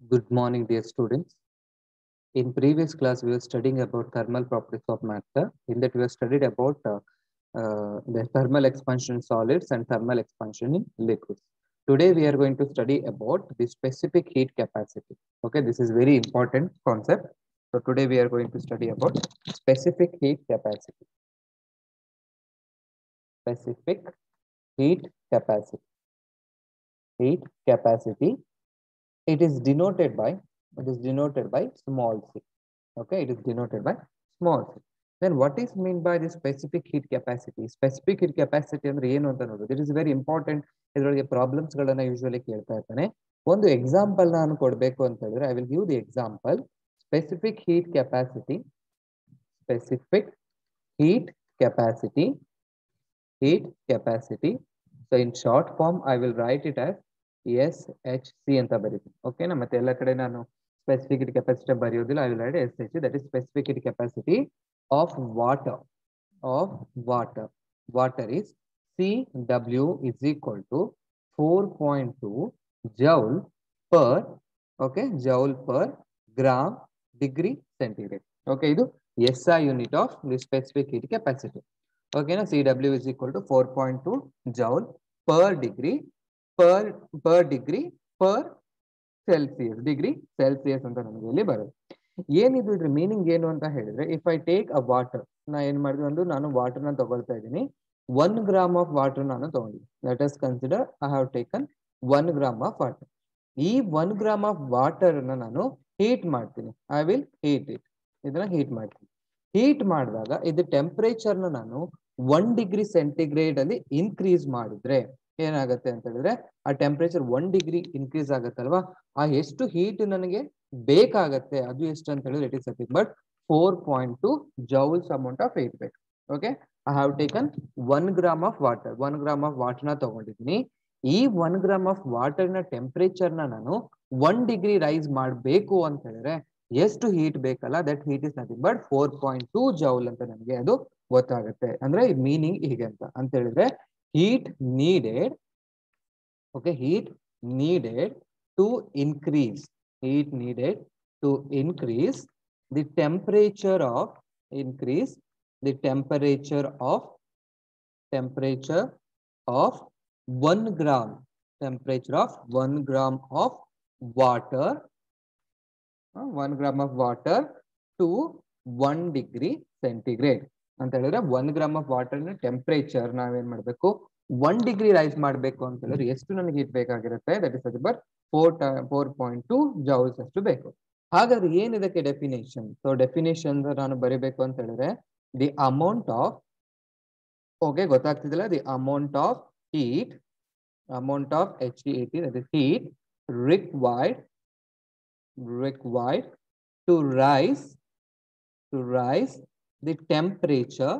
Good morning, dear students. In previous class, we were studying about thermal properties of matter. In that, we have studied about the thermal expansion in solids and thermal expansion in liquids. Today, we are going to study about the specific heat capacity. Okay, this is very important concept. So today, we are going to study about specific heat capacity. Specific heat capacity. Heat capacity. It is denoted by small c. Okay, it is denoted by small c. Then what is meant by the specific heat capacity? Specific heat capacity ಅಂದ್ರೆ ಏನು ಅಂತ ನೋಡೋದು. It is very important. ಇದರೊಳಗೆ problems ಗಳನ್ನ usually ಕೇಳ್ತಾ ಇರ್ತಾನೆ. ಒಂದು example ನಾನು ಕೊಡಬೇಕು ಅಂತ ಹೇಳಿದ್ರೆ I will give the example. Specific heat capacity. Specific heat capacity. Heat capacity. So in short form, I will write it as SHC ಅಂತ ಬರೀತೀನಿ. ಓಕೆನಾ, ಮತ್ತೆ ಎಲ್ಲ ಕಡೆ ನಾನು specific heat capacity ಬರೆಯೋದಿಲ್ಲ. I will write SHC, that is specific heat capacity of water. Of water. Water is CW is equal to 4.2 joule per, okay, joule per gram degree centigrade. Okay, ಇದು SI unit of the specific heat capacity. Okay, na CW is equal to 4.2 joule per degree per degree per Celsius degree Celsius ಅಂತ ನಮಗೆ ಇಲ್ಲಿ ಬರುತ್ತೆ. ಏನಿದು ಇದ್ರ meaning ಏನು ಅಂತ ಹೇಳಿದ್ರೆ, if I take a water, ನಾ ಏನ್ ಮಾಡಿದ್ವಿ ಒಂದು ನಾನು ವಾಟರ್ನ ತಗೊಳ್ತಾ ಇದ್ದೀನಿ. 1 ಗ್ರಾಮ್ ಆಫ್ ವಾಟರ್ ನಾನು ತಗೊಂಡಿದ್ದೀನಿ. Let us consider I have taken 1 gram of water. ಈ 1 ಗ್ರಾಮ್ ಆಫ್ ವಾಟರ್ ಅನ್ನ ನಾನು ಹೀಟ್ ಮಾಡ್ತೀನಿ. I will heat it. ಇದನ್ನ ಹೀಟ್ ಮಾಡ್ತೀನಿ. ಹೀಟ್ ಮಾಡಿದಾಗ ಇದು ಟೆಂಪರೇಚರ್ನ ನಾನು 1 ಡಿಗ್ರಿ ಸೆಂಟಿಗ್ರೇಡ್ ಅಲ್ಲಿ ಇನ್ಕ್ರೀಸ್ ಮಾಡಿದ್ರೆ ಏನಾಗುತ್ತೆ ಅಂತ ಹೇಳಿದ್ರೆ, ಆ ಟೆಂಪರೇಚರ್ 1 ಡಿಗ್ರಿ ಇನ್ಕ್ರೀಸ್ ಆಗುತ್ತಲ್ವಾ, ಆ ಎಷ್ಟು ಹೀಟ್ ನನಗೆ ಬೇಕಾಗತ್ತೆ ಅದು ಎಷ್ಟು ಅಂತ ಹೇಳಿದ್ರೆ it is nothing but 4.2 joules amount of heat ಬೇಕು. Okay, I have taken 1 gram of water. 1 gram of ವಾಟರ್ನ ತಗೊಂಡಿದ್ದೀನಿ. ಈ 1 ಗ್ರಾಮ್ ಆಫ್ ವಾಟರ್ನ ಟೆಂಪರೇಚರ್ನ ನಾನು 1 ಡಿಗ್ರಿ ರೈಸ್ ಮಾಡಬೇಕು ಅಂತ ಹೇಳಿದ್ರೆ ಎಷ್ಟು ಹೀಟ್ ಬೇಕಲ್ಲ, that heat is nothing but 4.2 joule ಅಂತ ನನಗೆ ಅದು ಗೊತ್ತಾಗುತ್ತೆ. ಅಂದ್ರೆ ಮೀನಿಂಗ್ ಹೀಗೆ ಅಂತ ಹೇಳಿದ್ರೆ, heat needed, okay, heat needed to increase the temperature of temperature of 1 gram of water, 1 gram of water to 1 degree centigrade ಅಂತ ಹೇಳಿದ್ರೆ 1 ಗ್ರಾಮ್ ಆಫ್ ವಾಟರ್ ನ ಟೆಂಪರೇಚರ್ ನಾವೇನ್ ಮಾಡ್ಬೇಕು, 1 ಡಿಗ್ರಿ ರೈಸ್ ಮಾಡಬೇಕು ಅಂತ ಹೇಳಿದ್ರೆ ಎಷ್ಟು ನನಗೆ ಹೀಟ್ ಬೇಕಾಗಿರುತ್ತೆ, ದಟ್ ಇಸ್ ಬಟ್ 4.2 ಜೌಲ್ಸ್ ಅಷ್ಟು ಬೇಕು. ಹಾಗಾದ್ರೆ ಏನ್ ಇದಕ್ಕೆ ಡೆಫಿನೇಷನ್? ಸೊ ಡೆಫಿನೇಷನ್ ನಾನು ಬರೀಬೇಕು ಅಂತ ಹೇಳಿದ್ರೆ ದಿ ಅಮೌಂಟ್ ಆಫ್, ಓಕೆ ಗೊತ್ತಾಗ್ತಿದಿಲ್ಲ, the amount of heat HEAT, that is heat required to rise the temperature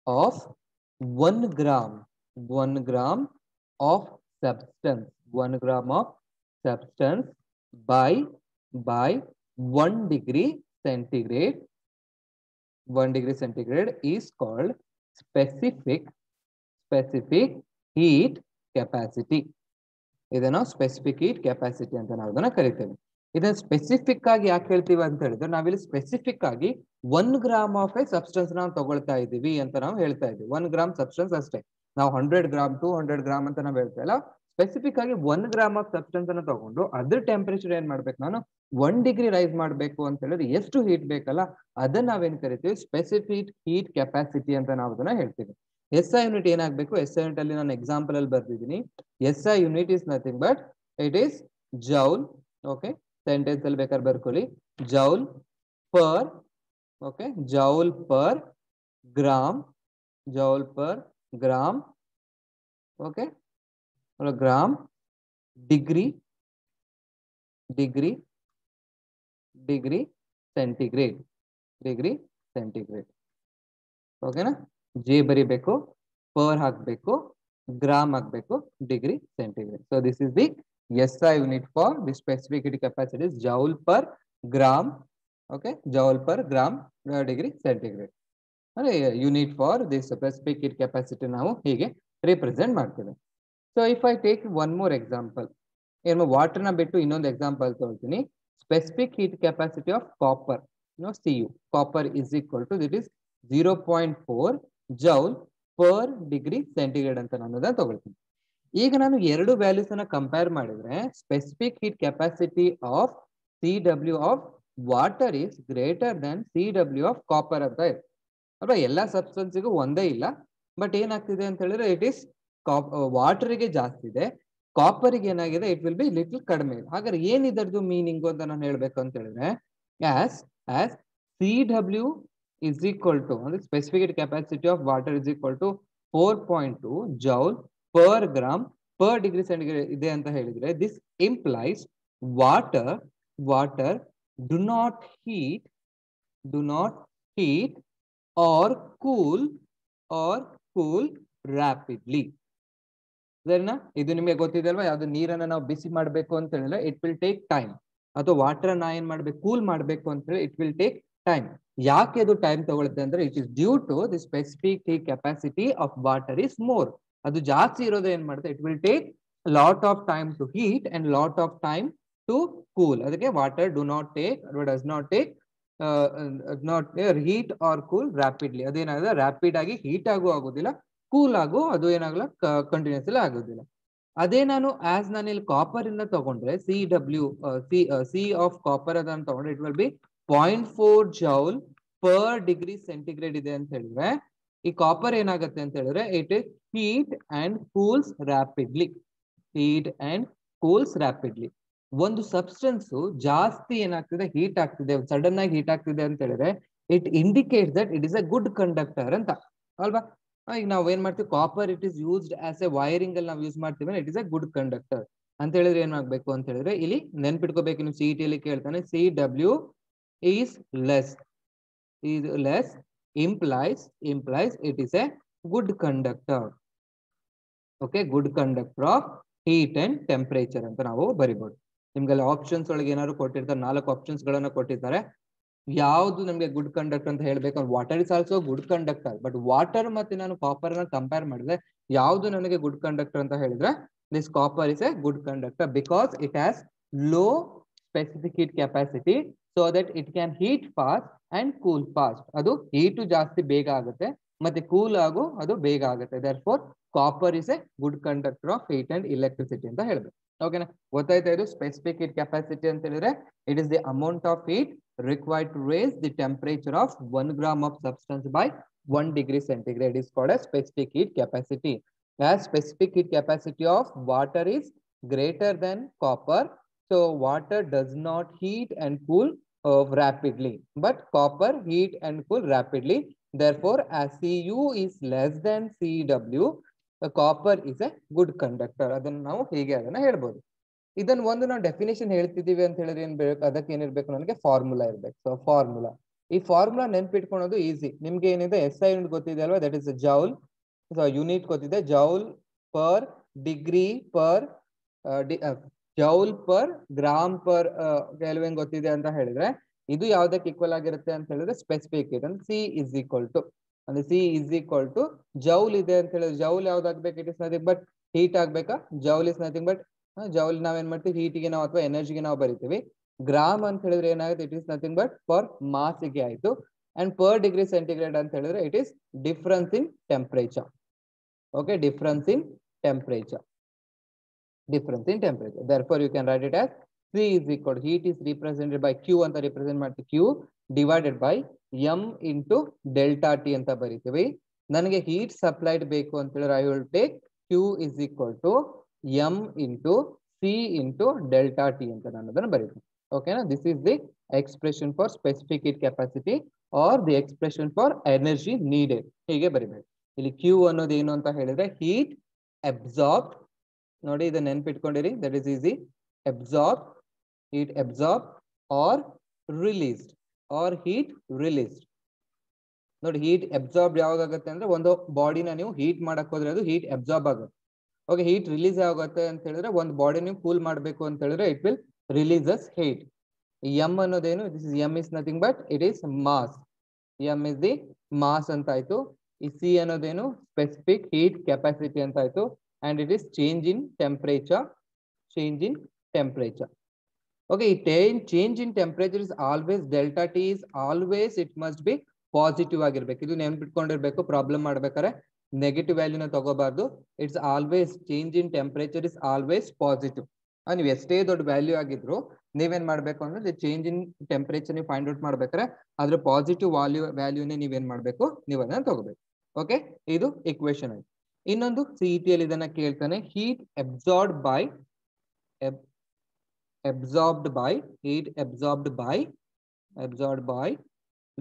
of 1 gram of substance, 1 gram of substance by 1 degree centigrade. 1 degree centigrade is called specific heat capacity. ಇದನ್ನ specific heat capacity ಅಂತ ನಾವು ಇದನ್ನ ಕರಿತೇವೆ. ಇದನ್ನ specific ಆಗಿ ಯಾಕೆ ಹೇಳ್ತೀವಿ ಅಂತ ಹೇಳಿದ್ರೆ, ನಾವಿಲ್ಲಿ ಸ್ಪೆಸಿಫಿಕ್ ಆಗಿ 1 ಗ್ರಾಮ್ ಆಫ್ ಎ ಸಬ್ಸ್ಟೆನ್ಸ್ ನಾವು ತಗೊಳ್ತಾ ಇದೀವಿ ಅಂತ ನಾವು ಹೇಳ್ತಾ ಇದೀವಿ. 1 ಗ್ರಾಮ್ ಸಬ್ಸ್ಟೆನ್ಸ್ ಅಷ್ಟೇ. ನಾವು 100 ಗ್ರಾಮ್ 200 ಗ್ರಾಮ್ ಅಂತ ನಾವು ಹೇಳ್ತಾ ಇಲ್ಲ. ಸ್ಪೆಸಿಫಿಕ್ ಆಗಿ 1 ಗ್ರಾಮ್ ಆಫ್ ಸಬ್ಸ್ಟೆನ್ಸ್ ಅನ್ನು ತಗೊಂಡು ಅದ್ರ ಟೆಂಪರೇಚರ್ ಏನ್ ಮಾಡ್ಬೇಕು, ನಾನು 1 ಡಿಗ್ರಿ ರೈಸ್ ಮಾಡಬೇಕು ಅಂತ ಹೇಳಿದ್ರೆ ಎಷ್ಟು ಹೀಟ್ ಬೇಕಲ್ಲ, ಅದನ್ನ ನಾವೇನ್ ಕರಿತೀವಿ ಸ್ಪೆಸಿಫಿಕ್ ಹೀಟ್ ಕೆಪಾಸಿಟಿ ಅಂತ ನಾವು ಅದನ್ನ ಹೇಳ್ತೀವಿ. SI ಯೂನಿಟ್ ಏನಾಗಬೇಕು? SI ಯೂನಿಟ್ ಅಲ್ಲಿ ನಾನು ಎಕ್ಸಾಂಪಲ್ ಅಲ್ಲಿ ಬರ್ದಿದ್ದೀನಿ. SI unit is nothing but it is joule. Okay, sentence ಅಲ್ಲಿ ಬೇಕಾದ್ರೆ ಬರ್ಕೊಳ್ಳಿ. Joule per, okay, joule per gram, okay, gram degree centigrade, ಓಕೆನಾ. ಜೆ ಬರಿಬೇಕು, ಪರ್ ಹಾಕ್ಬೇಕು, ಗ್ರಾಮ್ ಹಾಕ್ಬೇಕು, degree centigrade. So this is the SI unit for the specific heat capacity, joule per gram, okay, joule per gram degree centigrade. ಅಂದ್ರೆ unit for the specific heat capacity ನಾವು ಹೀಗೆ represent ಮಾಡ್ತೇವೆ. So if I take one more example, ಏನು ವಾಟರ್ನ ಬಿಟ್ಟು ಇನ್ನೊಂದು example ತಗೊಳ್ತೀನಿ. Specific heat capacity of copper, Cu. Copper is equal to that is 0.4 joule per degree centigrade ಅಂತ ನಾನು ಅದನ್ನ ತಗೊಳ್ತೀನಿ. ಈಗ ನಾನು ಎರಡು ವ್ಯಾಲ್ಯೂಸ್ ಅನ್ನ ಕಂಪೇರ್ ಮಾಡಿದ್ರೆ specific heat capacity of CW of water is greater than CW of copper ಅಂತ ಇದೆ ಅಲ್ವಾ. ಎಲ್ಲ ಸಬ್ಸ್ಟೆನ್ಸಿಗೂ ಒಂದೇ ಇಲ್ಲ, ಬಟ್ ಏನಾಗ್ತಿದೆ ಅಂತ ಹೇಳಿದ್ರೆ ಇಟ್ ಇಸ್ ವಾಟರ್ಗೆ ಜಾಸ್ತಿ ಇದೆ, ಕಾಪರ್ಗೆ ಏನಾಗಿದೆ ಇಟ್ ವಿಲ್ ಬಿ ಲಿಟಲ್ ಕಡಿಮೆ. ಹಾಗಾದ್ರೆ ಏನಿದರದು ಮೀನಿಂಗ್ ಅಂತ ನಾನು ಹೇಳ್ಬೇಕು ಅಂತ ಹೇಳಿದ್ರೆ, as CW is equal to ಅಂದ್ರೆ specific heat capacity of water is equal to 4.2 joule per gram per degree centigrade ಇದೆ ಅಂತ ಹೇಳಿದ್ರೆ, this implies water do not heat or cool rapidly. ಸರಿನಾ? ಇದು ನಿಮಗೆ ಗೊತ್ತಿದೆ ಅಲ್ವಾ, ಯಾವ್ದು ನೀರನ್ನ ನಾವು ಬಿಸಿ ಮಾಡಬೇಕು ಅಂತ ಹೇಳಿದ್ರೆ ಇಟ್ ವಿಲ್ ಟೇಕ್ ಟೈಮ್, ಅಥವಾ ವಾಟರ್ ನಾ ಏನ್ ಮಾಡ್ಬೇಕು ಕೂಲ್ ಮಾಡಬೇಕು ಅಂತ ಹೇಳಿ ಇಟ್ ವಿಲ್ ಟೇಕ್ ಟೈಮ್. ಯಾಕೆ ಅದು ಟೈಮ್ ತಗೊಳುತ್ತೆ ಅಂದ್ರೆ it is due to the specific heat capacity of water is more. ಅದು ಜಾಸ್ತಿ ಇರೋದು ಏನ್ ಮಾಡುತ್ತೆ, it will take lot of time to heat and lot of time to cool. ಅದಕ್ಕೆ water does not take heat or cool rapidly. ಅದೇನಾಗುತ್ತೆ rapid ಆಗಿ heat ಆಗೋದಿಲ್ಲ, cool ಆಗು ಅದು ಏನಾಗಲ್ಲ ಕಂಟಿನ್ಯೂಸ್ಲಿ ಆಗೋದಿಲ್ಲ. ಅದೇ ನಾನು ಇಲ್ಲಿ ಕಾಪರ್ ಇಂದ ತಗೊಂಡ್ರೆ ಸಿ ಆಫ್ ಕಾಪರ್ ಅದನ್ನ ತಗೊಂಡ್ರೆ it will B 0.4 joule per degree centigrade ಇದೆ ಅಂತ ಹೇಳಿದ್ರೆ, ಈ ಕಾಪರ್ ಏನಾಗುತ್ತೆ ಅಂತ ಹೇಳಿದ್ರೆ it is heat and cools rapidly. ಒಂದು ಸಬ್ಸ್ಟೆನ್ಸ್ ಜಾಸ್ತಿ ಏನಾಗ್ತಿದೆ ಹೀಟ್ ಆಗ್ತಿದೆ, ಸಡನ್ ಆಗಿ ಹೀಟ್ ಆಗ್ತಿದೆ ಅಂತ ಹೇಳಿದ್ರೆ it indicates that it is a good conductor ಅಂತ ಅಲ್ವಾ. ಈಗ ನಾವು ಏನ್ ಮಾಡ್ತೀವಿ, copper it is used as A wiring ಅಲ್ಲಿ ನಾವು ಯೂಸ್ ಮಾಡ್ತೀವಿ, it is a good conductor ಅಂತ ಹೇಳಿದ್ರೆ ಏನಾಗಬೇಕು ಅಂತ ಹೇಳಿದ್ರೆ ಇಲ್ಲಿ ನೆನ್ಪಿಟ್ಕೋಬೇಕು. ನೀವು CET ಅಲ್ಲಿ ಕೇಳ್ತಾನೆ CW is less implies it is a good conductor. Okay, good conductor of heat and temperature ಅಂತ ನಾವು ಬರಿಬಹುದು. ನಿಮ್ಗೆಲ್ಲ ಆಪ್ಷನ್ಸ್ ಒಳಗೆ ಏನಾದ್ರು ಕೊಟ್ಟಿರ್ತಾರೆ, 4 ಆಪ್ಷನ್ಸ್ ಗಳನ್ನ ಕೊಟ್ಟಿರ್ತಾರೆ. ಯಾವ್ದು ನಮ್ಗೆ ಗುಡ್ ಕಂಡಕ್ಟರ್ ಅಂತ ಹೇಳ್ಬೇಕು, water is also good conductor, but water ಮತ್ತೆ ನಾನು ಕಾಪರ್ ನ ಕಂಪೇರ್ ಮಾಡಿದ್ರೆ ಯಾವ್ದು ನನಗೆ ಗುಡ್ ಕಂಡಕ್ಟರ್ ಅಂತ ಹೇಳಿದ್ರೆ this copper is A good conductor because it has low specific heat capacity so that it can heat fast and cool fast. ಅದು heat ಜಾಸ್ತಿ ಬೇಗ ಆಗುತ್ತೆ ಮತ್ತೆ ಕೂಲ್ ಆಗು ಅದು ಬೇಗ ಆಗುತ್ತೆ. Therefore copper is A good conductor of heat and electricity ಅಂತ ಹೇಳ್ಬೇಕು. ಓಕೆನಾ, ಗೊತ್ತಾಯ್ತಾ? ಇದು ಸ್ಪೆಸಿಫಿಕ್ ಹೀಟ್ ಕೆಪಾಸಿಟಿ ಅಂತ ಹೇಳಿದ್ರೆ it is the amount of heat required to raise the temperature of 1 gram of substance by 1 degree centigrade is called as specific heat capacity. As specific heat capacity of water is greater than copper, so water does not heat and cool rapidly, but copper heat and cool rapidly. Therefore, as Cu is less than Cw, the copper is a good conductor. ಅದನ್ನ ನಾವು ಹೀಗೆ ಅದನ್ನ ಹೇಳ್ಬೋದು. ಇದನ್ನ ಒಂದು ನಾವು definition ಹೇಳ್ತಿದೀವಿ ಅಂತ ಹೇಳಿದ್ರೆ ಏನ್ ಬೇಕು, ಅದಕ್ಕೆ ಏನಿರ್ಬೇಕು, ನನಗೆ ಫಾರ್ಮುಲಾ ಇರ್ಬೇಕು. ಸೊ ಫಾರ್ಮುಲಾ, ಈ ಫಾರ್ಮುಲಾ ನೆನ್ಪಿಟ್ಕೊಳೋದು ಈಸಿ. ನಿಮ್ಗೆ ಏನಿದೆ SI ಯೂನಿಟ್ ಗೊತ್ತಿದೆ ಅಲ್ವಾ, ದಟ್ ಇಸ್ ಜೌಲ್. ಯೂನಿಟ್ ಗೊತ್ತಿದೆ, joule per degree per joule per gram per kelvin ಗೊತ್ತಿದೆ ಅಂತ ಹೇಳಿದ್ರೆ ಇದು ಯಾವ್ದಕ್ಕೆ ಈಕ್ವಲ್ ಆಗಿರುತ್ತೆ ಅಂತ ಹೇಳಿದ್ರೆ ಸ್ಪೆಸಿಫಿಕ್ ಹೀಟ್ ಅಂದ್ರೆ C is equal to ಅಂದ್ರೆ C is equal to joule ಇದೆ ಅಂತ ಹೇಳಿದ್ರೆ ಜೌಲ್ ಯಾವ್ದಾಗ್ಬೇಕು, it is nothing but heat ಆಗ್ಬೇಕಾ, joule is nothing but joule ನಾವೇನ್ ಮಾಡ್ತೀವಿ ಹೀಟಿಗೆ ನಾವು ಅಥವಾ ಎನರ್ಜಿಗೆ ನಾವು ಬರಿತೀವಿ. ಗ್ರಾಮ್ ಅಂತ ಹೇಳಿದ್ರೆ ಏನಾಗುತ್ತೆ, it is nothing but for ಮಾಸ್ಗೆ ಆಯ್ತು. ಅಂಡ್ ಪರ್ ಡಿಗ್ರಿ ಸೆಂಟಿಗ್ರೇಡ್ ಅಂತ ಹೇಳಿದ್ರೆ it is difference in temperature. Okay, difference in temperature. Therefore you can write it as C is equal to heat is represented by Q ಅಂತ represent ಮಾಡ್ತೀವಿ, Q divided by M into delta T ಅಂತ ಬರೀತೀವಿ. ನನಗೆ heat supplied ಬೇಕು ಅಂತ ಹೇಳಿದ್ರೆ I will take Q is equal to M into C into delta T ಅಂತ ನಾನು ಅದನ್ನು ಬರೀತೀನಿ. ಓಕೆನಾ, this is the expression for specific heat capacity or the expression for energy needed. ಹೀಗೆ ಬರಿಬೇಕು. ಇಲ್ಲಿ Q ಅನ್ನೋದು ಏನು ಅಂತ ಹೇಳಿದ್ರೆ ಹೀಟ್ ಅಬ್ಸಾರ್ಬ್. ನೋಡಿ ಇದನ್ನ ನೆನ್ಪಿಟ್ಕೊಂಡಿರಿ, that is easy. Absorb, heat absorb or released or heat released. ನೋಡಿ ಹೀಟ್ ಅಬ್ಸಾರ್ಬ್ ಯಾವಾಗ ಆಗುತ್ತೆ ಅಂದ್ರೆ ಒಂದು ಬಾಡಿನ ನೀವು ಹೀಟ್ ಮಾಡಕ್ ಹೋದ್ರೆ ಅದು ಹೀಟ್ ಅಬ್ಸಾರ್ಬ್ ಆಗುತ್ತೆ. ಓಕೆ, ಹೀಟ್ ರಿಲೀಸ್ ಆಗುತ್ತೆ ಅಂತ ಹೇಳಿದ್ರೆ ಒಂದು ಬಾಡಿ ನೀವು ಕೂಲ್ ಮಾಡಬೇಕು ಅಂತ ಹೇಳಿದ್ರೆ it will releases heat. M ಅನ್ನೋದೇನು, this is M is nothing but it is mass. M is the mass ಅಂತ ಆಯ್ತು. ಈ ಸಿ ಅನ್ನೋದೇನು ಸ್ಪೆಸಿಫಿಕ್ ಹೀಟ್ ಕೆಪಾಸಿಟಿ ಅಂತ ಆಯ್ತು. and it is change in temperature. Change in temperature. Okay, change in temperature is always delta T is always it must be positive ಆಗಿರ್ಬೇಕು. ಇದು ನೆನ್ಪಿಟ್ಕೊಂಡಿರ್ಬೇಕು. Problem ಮಾಡ್ಬೇಕಾದ್ರೆ ನೆಗೆಟಿವ್ ವ್ಯಾಲ್ಯೂನ ತಗೋಬಾರ್ದು. It's always change in temperature is always positive. ನೀವು ಎಷ್ಟೇ ದೊಡ್ಡ value ಆಗಿದ್ರು ನೀವೇನ್ ಮಾಡ್ಬೇಕು ಅಂದ್ರೆ ಚೇಂಜ್ ಇನ್ ಟೆಂಪರೇಚರ್ ನೀವು ಫೈಂಡ್ ಔಟ್ ಮಾಡ್ಬೇಕಾದ್ರೆ ಅದ್ರ ಪಾಸಿಟಿವ್ ವ್ಯಾಲ್ಯೂನೇ ನೀವೇನ್ ಮಾಡ್ಬೇಕು, ನೀವು ಅದನ್ನ ತಗೋಬೇಕು. ಓಕೆ, ಇದು ಇಕ್ವೇಶನ್ ಆಯ್ತು. ಇನ್ನೊಂದು CET ಅಲ್ಲಿ ಇದನ್ನ ಕೇಳ್ತಾನೆ, heat absorbed by heat absorbed by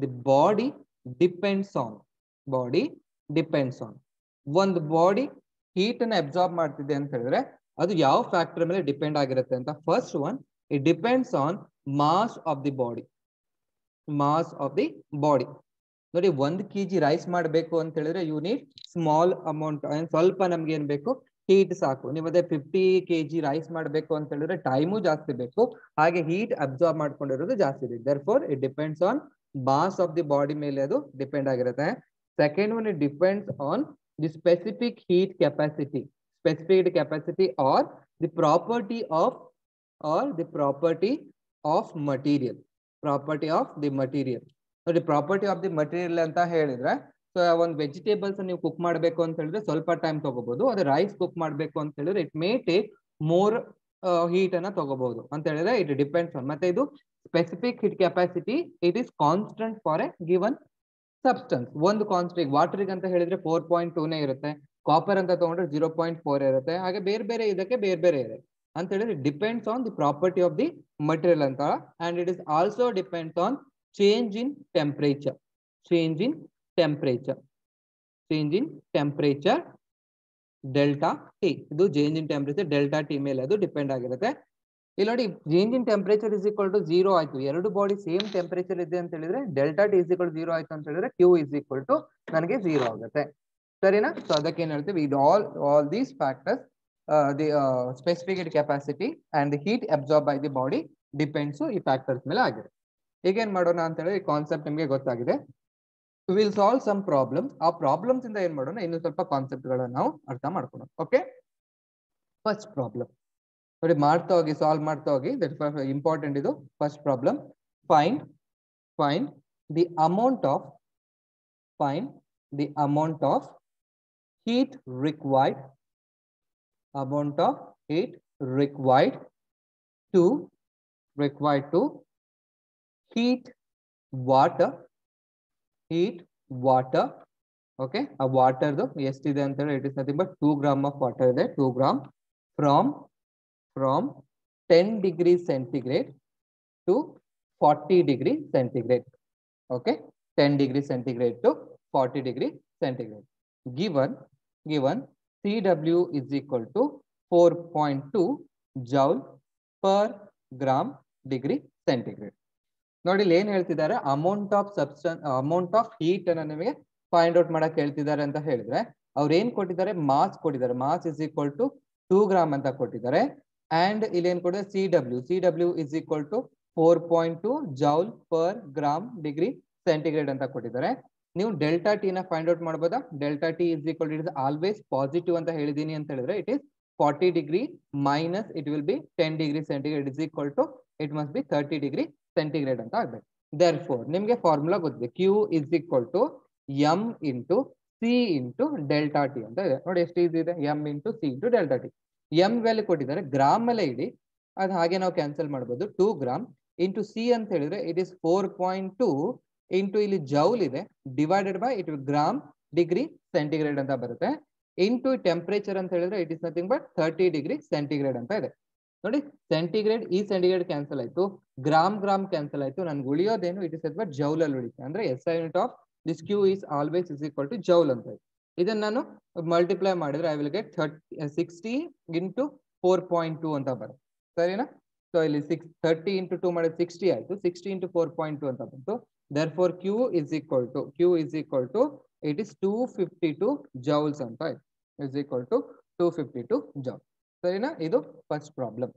the body depends on ಒಂದು ಬಾಡಿ ಹೀಟ್ ಅನ್ನ ಅಬ್ಸಾರ್ಬ್ ಮಾಡ್ತಿದೆ ಅಂತ ಹೇಳಿದ್ರೆ ಅದು ಯಾವ ಫ್ಯಾಕ್ಟರ್ ಮೇಲೆ ಡಿಪೆಂಡ್ ಆಗಿರುತ್ತೆ ಅಂತ. First one, it depends on mass of the body. ನೋಡಿ, 1 kg ರೈಸ್ ಮಾಡಬೇಕು ಅಂತ ಹೇಳಿದ್ರೆ ಯು ನೀಡ್ ಸ್ಮಾಲ್ ಅಮೌಂಟ್, ಸ್ವಲ್ಪ ನಮ್ಗೆ ಏನ್ ಬೇಕು, ಹೀಟ್ ಸಾಕು. ನೀವು ಅದೇ 50 kg ರೈಸ್ ಮಾಡಬೇಕು ಅಂತ ಹೇಳಿದ್ರೆ ಟೈಮು ಜಾಸ್ತಿ ಬೇಕು, ಹಾಗೆ ಹೀಟ್ ಅಬ್ಸಾರ್ಬ್ ಮಾಡ್ಕೊಂಡಿರೋದು ಜಾಸ್ತಿ ಇದೆ. Therefore it depends on mass of the body ಮೇಲೆ ಅದು ಡಿಪೆಂಡ್ ಆಗಿರುತ್ತೆ. Second one, it depends on the specific heat capacity or the property of material. ನೋಡಿ, ಪ್ರಾಪರ್ಟಿ ಆಫ್ ದಿ ಮಟೀರಿಯಲ್ ಅಂತ ಹೇಳಿದ್ರೆ, ಸೊ ಒಂದು ವೆಜಿಟೇಬಲ್ಸ್ ನೀವು ಕುಕ್ ಮಾಡಬೇಕು ಅಂತ ಹೇಳಿದ್ರೆ ಸ್ವಲ್ಪ ಟೈಮ್ ತಗೋಬಹುದು. ಅದೇ ರೈಸ್ ಕುಕ್ ಮಾಡಬೇಕು ಅಂತ ಹೇಳಿದ್ರೆ it may take more heat ಅನ್ನ ತಗೋಬಹುದು ಅಂತ ಹೇಳಿದ್ರೆ ಇಟ್ ಡಿಪೆಂಡ್ಸ್ ಆನ್. ಮತ್ತೆ ಇದು specific heat capacity, it is constant for A given substance. ಒಂದು ಕಾನ್ಸ್ಟೆಂಟ್ ವಾಟರ್ಗೆ ಅಂತ ಹೇಳಿದ್ರೆ 4.2 ಇರುತ್ತೆ, ಕಾಪರ್ ಅಂತ ತಗೊಂಡ್ರೆ 0.4 ಇರುತ್ತೆ, ಹಾಗೆ ಬೇರೆ ಬೇರೆ ಇದಕ್ಕೆ ಬೇರೆ ಬೇರೆ ಇದೆ ಅಂತ ಹೇಳಿದ್ರೆ depends on the property of the material ಅಂತ. And it is also depends on change in temperature delta T. ಇದು change in temperature delta T ಮೇಲೆ ಅದು ಡಿಪೆಂಡ್ ಆಗಿರುತ್ತೆ. ಇಲ್ಲಿ ನೋಡಿ, change in temperature is equal to 0 ಆಯ್ತು. ಎರಡು ಬಾಡಿ ಸೇಮ್ ಟೆಂಪರೇಚರ್ ಇದೆ ಅಂತ ಹೇಳಿದ್ರೆ delta T is equal to 0 ಆಯ್ತು ಅಂತ ಹೇಳಿದ್ರೆ Q is equal to ನನಗೆ 0 ಆಗುತ್ತೆ. ಸರಿನಾ? ಸೊ ಅದಕ್ಕೆ ಏನ್ ಹೇಳ್ತೀವಿ, ಇದು all these factors, the specific heat capacity and the heat absorbed by the body depends ಈ ಫ್ಯಾಕ್ಟರ್ಸ್ ಮೇಲೆ ಆಗಿದೆ. ಈಗೇನ್ ಮಾಡೋಣ ಅಂತ ಹೇಳಿ ಕಾನ್ಸೆಪ್ಟ್ ನಿಮಗೆ ಗೊತ್ತಾಗಿದೆ. Will solve some problems. ಆ ಪ್ರಾಬ್ಲಮ್ಸ್ ಇಂದ ಏನ್ ಮಾಡೋಣ, ಇನ್ನು ಸ್ವಲ್ಪ ಕಾನ್ಸೆಪ್ಟ್ ಗಳನ್ನ ನಾವು ಅರ್ಥ ಮಾಡ್ಕೊಳ್ಳೋಣ. ಓಕೆ, ಫಸ್ಟ್ ಪ್ರಾಬ್ಲಮ್ ನೋಡಿ, ಮಾಡ್ತಾ ಹೋಗಿ, ಸಾಲ್ವ್ ಮಾಡ್ತಾ ಹೋಗಿ. ದಟ್ ಇಂಪಾರ್ಟೆಂಟ್ ಇದು. First problem, find the amount of heat required to heat water. Okay, a water do ಎಷ್ಟಿದೆ ಅಂತ ಹೇಳಿ, it is nothing but 2 gram of water ಇದೆ. 2 gram from 10 degrees centigrade to 40 degrees centigrade. Okay, 10 degrees centigrade to 40 degrees centigrade. Given CW is equal to 4.2 joule per gram degree centigrade. ನೋಡಿ, ಇಲ್ಲಿ ಏನ್ ಹೇಳ್ತಿದ್ದಾರೆ, amount of heat ಅನ್ನ ನಿಮಗೆ find out ಮಾಡಕ್ ಹೇಳ್ತಿದ್ದಾರೆ ಅಂತ ಹೇಳಿದ್ರೆ ಅವ್ರು ಏನ್ ಕೊಟ್ಟಿದ್ದಾರೆ, ಮಾಸ್ ಕೊಟ್ಟಿದ್ದಾರೆ. Mass is equal to 2 gram ಅಂತ ಕೊಟ್ಟಿದ್ದಾರೆ. ಅಂಡ್ ಇಲ್ಲಿ ಏನ್ ಕೊಟ್ಟಿದ್ದಾರೆ, CW is equal to 4.2 joule per gram degree centigrade ಅಂತ ಕೊಟ್ಟಿದ್ದಾರೆ. ನೀವು ಡೆಲ್ಟಾ ಟಿ ನ ಫೈಂಡ್ ಔಟ್ ಮಾಡ್ಬೋದಾ? Delta T is equal to, it is always positive ಅಂತ ಹೇಳಿದೀನಿ ಅಂತ ಹೇಳಿದ್ರೆ it is 40 degree minus it will be 10 degree centigrade is equal to it must be 30 degree centigrade ಅಂತ ಆಗ್ಬೇಕು. ದೇರ್ಫೋರ್ ನಿಮ್ಗೆ formula ಗೊತ್ತಿದೆ, Q is equal to M into C into delta T ಅಂತ ಇದೆ. ನೋಡಿ ಎಷ್ಟು ಈಸಿ ಇದೆ, M into C into delta T. M value ಕೊಟ್ಟಿದ್ದಾರೆ, ಗ್ರಾಮ್ ಮೇಲೆ ಇಡಿ, ಅದು ಹಾಗೆ ನಾವು ಕ್ಯಾನ್ಸಲ್ ಮಾಡ್ಬೋದು. 2 ಗ್ರಾಮ್ ಇಂಟು C ಅಂತ ಹೇಳಿದ್ರೆ ಇಟ್ ಇಸ್ 4.2 ಇಂಟು ಇಲ್ಲಿ ಜೌಲ್ ಇದೆ divided by it gram degree centigrade ಅಂತ ಬರುತ್ತೆ. ಇಂಟು ಟೆಂಪರೇಚರ್ ಅಂತ ಹೇಳಿದ್ರೆ it is nothing but 30 degree centigrade ಅಂತ ಇದೆ. ನೋಡಿ, ಸೆಂಟಿಗ್ರೇಡ್ ಈ ಸೆಂಟಿಗ್ರೇಡ್ ಕ್ಯಾನ್ಸಲ್ ಆಯ್ತು, ಗ್ರಾಮ್ ಕ್ಯಾನ್ಸಲ್ ಆಯ್ತು, ನನ್ಗೆ ಉಳಿಯೋದೇನು, ಇಟ್ ಇಸ್ ಬಟ್ ಜೌಲ್ ಅಲ್ಲಿ ಉಳಿಯುತ್ತೆ. ಅಂದ್ರೆ SI unit of this Q is always is equal to joule ಅಂತ ಇದೆ. ಇದನ್ನ ನಾನು ಮಲ್ಟಿಪ್ಲೈ ಮಾಡಿದ್ರೆ ಐ ವಿಲ್ ಗೆಟ್ 60 ಇಂಟು 4.2 ಅಂತ ಬರುತ್ತೆ. ಸರಿನಾ? ಸೊ ಇಲ್ಲಿ 30 ಇಂಟು 2 ಮಾಡಿದ್ರೆ 60 ಆಯ್ತು, 60 ಇಂಟು 4.2 ಅಂತ ಬಂತು. Therefore Q is equal to it is 252 joules ಅಂತ ಆಯ್ತು, is equal to 252 joule. ಸರಿನಾ? ಇದು ಫಸ್ಟ್ ಪ್ರಾಬ್ಲಮ್.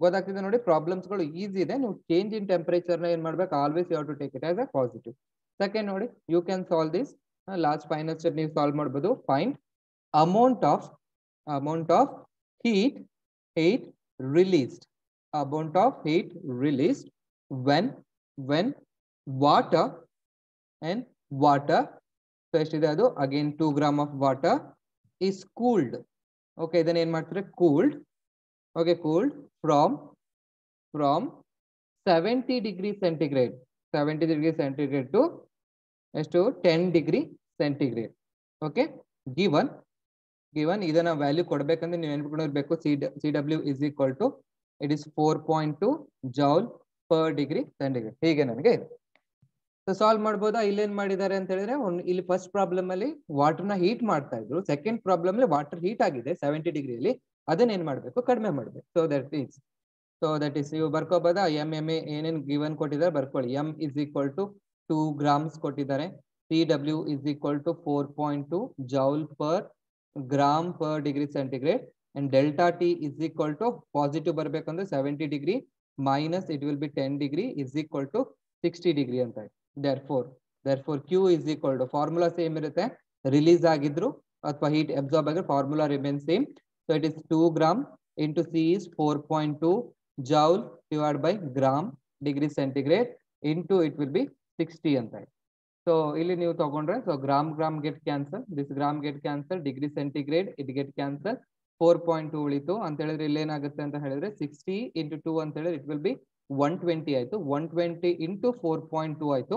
ಗೊತ್ತಾಗ್ತಿದೆ ನೋಡಿ, ಪ್ರಾಬ್ಲಮ್ಸ್ ಗಳು ಈಸಿ ಇದೆ. ನೀವು ಚೇಂಜ್ ಇನ್ ಟೆಂಪರೇಚರ್ ನ ಏನ್ ಮಾಡ್ಬೇಕು, always you have to take it as a positive. Second ನೋಡಿ, you can solve this. Last final step ನೀವು ಸಾಲ್ವ್ ಮಾಡ್ಬೋದು. Find amount of amount of heat released, amount of heat released when water and water, so ಎಷ್ಟಿದೆ ಅದು again 2 gram of water is cooled. Okay, then ಏನು ಮಾಡ್ತಾರೆ cooled. Okay, cooled from 70 degree centigrade, 70 degree centigrade to 10 degree centigrade. Okay, given ಇದನ್ನ value ಕೊಡಬೇಕಂದ್ರೆ ನೀವು ನೆನಪಿಟ್ಕೊಂಡಿರಬೇಕು CW is equal to it is 4.2 joule per degree centigrade. ಹೀಗೆ ನನಗೆ ಇದೆ. So solve ಮಾಡ್ಬೋದಾ? ಇಲ್ಲೇನ್ ಮಾಡಿದ್ದಾರೆ ಅಂತ ಹೇಳಿದ್ರೆ ಇಲ್ಲಿ ಫಸ್ಟ್ ಪ್ರಾಬ್ಲಮ್ ಅಲ್ಲಿ ವಾಟರ್ನ ಹೀಟ್ ಮಾಡ್ತಾ ಇದ್ರು, ಸೆಕೆಂಡ್ ಪ್ರಾಬ್ಲಮ್ ಅಲ್ಲಿ ವಾಟರ್ ಹೀಟ್ ಆಗಿದೆ 70 ಡಿಗ್ರಿಯಲ್ಲಿ, ಅದನ್ನ ಏನ್ ಮಾಡ್ಬೇಕು ಕಡಿಮೆ ಮಾಡ್ಬೇಕು. ಸೊ ದಟ್ ಈಸ್ ನೀವು ಬರ್ಕೋಬೋದಾ? ಎಂ ಏನೇನು ಗಿವನ್ ಕೊಟ್ಟಿದ್ದಾರೆ ಬರ್ಕೊಳ್ಳಿ. M is equal to 2 grams ಕೊಟ್ಟಿದ್ದಾರೆ. CW is equal to 4.2 joule per gram per degree centigrade, and delta T is equal to positive ಬರ್ಬೇಕಂದ್ರೆ 70 degree minus it will be 10 degree is equal to 60 degree ಅಂತ. therefore Q is equal to formula same ಇರುತ್ತೆ, release ಆಗಿದ್ರು ಅಥವಾ heat absorb ಆಗಿದ್ರು formula remain same. So it is 2 gram into C is 4.2 joule divided by gram degree centigrade into it will be 60 ಅಂತ. So ಇಲ್ಲಿ ನೀವು ತಗೊಂಡ್ರೆ so gram get cancel, this gram get cancel, degree centigrade it get cancel, 4.2 ಉಳಿತು ಅಂತ ಹೇಳಿದ್ರೆ ಇಲ್ಲಿ ಏನಾಗುತ್ತೆ ಅಂತ ಹೇಳಿದ್ರೆ 60 into 2 ಅಂತ ಹೇಳಿದ್ರೆ ಇಟ್ ವಿಲ್ ಬಿ 120 ಆಯ್ತು. 120 into 4.2 ಆಯ್ತು.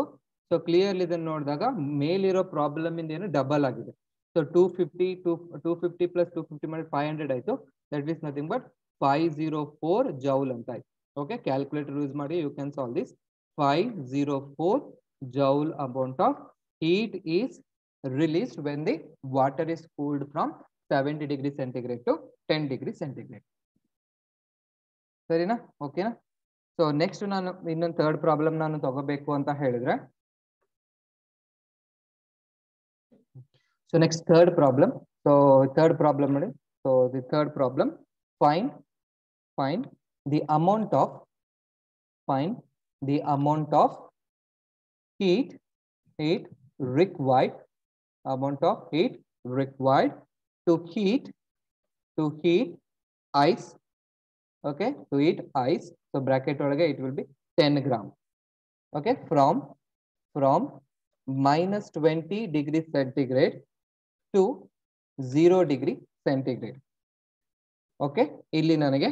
ಸೊ ಕ್ಲಿಯರ್ಲಿ ಇದನ್ನ ನೋಡಿದಾಗ ಮೇಲಿರೋ ಪ್ರಾಬ್ಲಮ್ ಇಂದ ಏನು ಡಬಲ್ ಆಗಿದೆ. ಸೊ 250 ಪ್ಲಸ್ 250 ಮಾಡಿ 500 ಆಯ್ತು. That is nothing but 504 joule ಅಂತ ಆಯ್ತು. ಓಕೆ, ಕ್ಯಾಲ್ಕುಲೇಟರ್ ಯೂಸ್ ಮಾಡಿ you can solve this. 504 joule amount of heat is released when the water is cooled from 70 degree centigrade to 10 degree centigrade. ಸರಿನಾ? ಓಕೆನಾ? So next ನಾನು ಇನ್ನೊಂದು third problem ನಾನು ತಗೋಬೇಕು ಅಂತ ಹೇಳಿದ್ರೆ, so next third problem. So third problem ನೋಡಿ. So the third problem, find the amount of heat required, amount of heat required to heat ice. Okay, to heat ice. So bracket ಒಳಗೆ it will be 10 gram. Okay, from minus 20 degree centigrade to 0 degree centigrade. Okay, ಇಲ್ಲಿ ನನಗೆ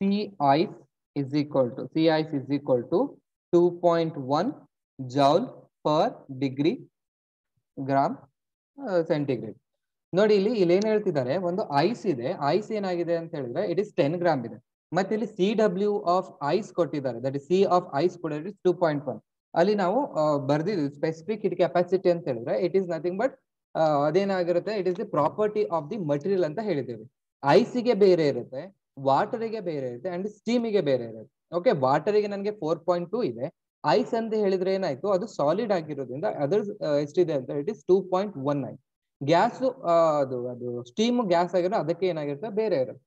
sea ice is equal to 2.1 joule per degree gram centigrade. ನೋಡಿ ಇಲ್ಲಿ ಏನ್ ಹೇಳ್ತಿದ್ದಾರೆ, ಒಂದು ice ಇದೆ, ice ಏನಾಗಿದೆ ಅಂತ ಹೇಳಿದ್ರೆ ಇಟ್ ಇಸ್ 10 ಗ್ರಾಮ್ ಇದೆ. ಮತ್ತೆ ಇಲ್ಲಿ CW ಆಫ್ ಐಸ್ ಕೊಟ್ಟಿದ್ದಾರೆ, that is C of ice ಕೂಡ 2.1. ಅಲ್ಲಿ ನಾವು ಬರ್ದಿದ್ವಿ ಸ್ಪೆಸಿಫಿಕ್ ಹಿಟ್ ಕೆಪಾಸಿಟಿ ಅಂತ ಹೇಳಿದ್ರೆ ಇಟ್ ಈಸ್ ನಥಿಂಗ್ ಬಟ್ ಅದೇನಾಗಿರುತ್ತೆ, it is the property of the material ಅಂತ ಹೇಳಿದ್ದೇವೆ. ಐಸಿಗೆ ಬೇರೆ ಇರುತ್ತೆ, ವಾಟರಿಗೆ ಬೇರೆ ಇರುತ್ತೆ, ಅಂಡ್ ಸ್ಟೀಮಿಗೆ ಬೇರೆ ಇರುತ್ತೆ. ಓಕೆ, ವಾಟರಿಗೆ ನನಗೆ 4.2 ಇದೆ, ಐಸ್ ಅಂತ ಹೇಳಿದ್ರೆ ಏನಾಯ್ತು ಅದು ಸಾಲಿಡ್ ಆಗಿರೋದ್ರಿಂದ ಅದರ್ ಎಷ್ಟಿದೆ ಅಂತ ಇಟ್ ಇಸ್ 2.19. ಗ್ಯಾಸ್ ಅದು ಸ್ಟೀಮ್ ಗ್ಯಾಸ್ ಆಗಿರೋ ಅದಕ್ಕೆ ಏನಾಗಿರುತ್ತೆ ಬೇರೆ ಇರುತ್ತೆ.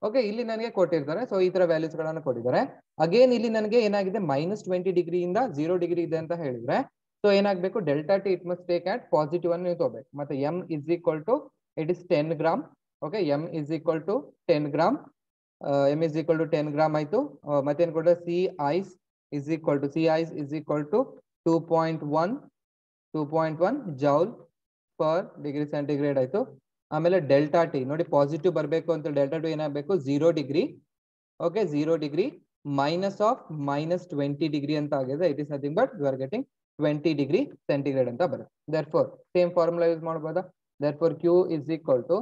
ಓಕೆ, ಇಲ್ಲಿ ನನಗೆ ಕೊಟ್ಟಿರ್ತಾರೆ. ಸೊ ಈ ತರ ವ್ಯಾಲ್ಯೂಸ್ ಗಳನ್ನ ಕೊಟ್ಟಿದ್ದಾರೆ. ಅಗೇನ್ ಇಲ್ಲಿ ನನಗೆ ಏನಾಗಿದೆ minus 20 ಡಿಗ್ರಿಯಿಂದ 0 ಡಿಗ್ರಿ ಇದೆ ಅಂತ ಹೇಳಿದ್ರೆ ಸೊ ಏನಾಗಬೇಕು, delta T it must take at positive ಅನ್ನು ನೀವು ತಗೋಬೇಕು. ಮತ್ತೆ M is equal to it is 10 gram. Okay, M is equal to 10 gram, M is equal to 10 gram ಆಯ್ತು. ಮತ್ತೇನು ಕೊಟ್ಟರೆ C ice is equal to 2.1 joule per degree centigrade ಆಯ್ತು. ಆಮೇಲೆ delta T ನೋಡಿ ಪಾಸಿಟಿವ್ ಬರಬೇಕು ಅಂತ ಡೆಲ್ಟಾ ಟಿ ಏನಾಗಬೇಕು 0 degree. Okay, 0 degree minus of -20 degree ಅಂತ ಆಗಿದೆ. It is nothing but you are getting 20 degree centigrade ಅಂತ ಬರುತ್ತೆ. ದೇರ್ಫೋರ್ ಸೇಮ್ ಫಾರ್ಮುಲಾ ಯೂಸ್ ಮಾಡಬಹುದಾ? Therefore Q is equal to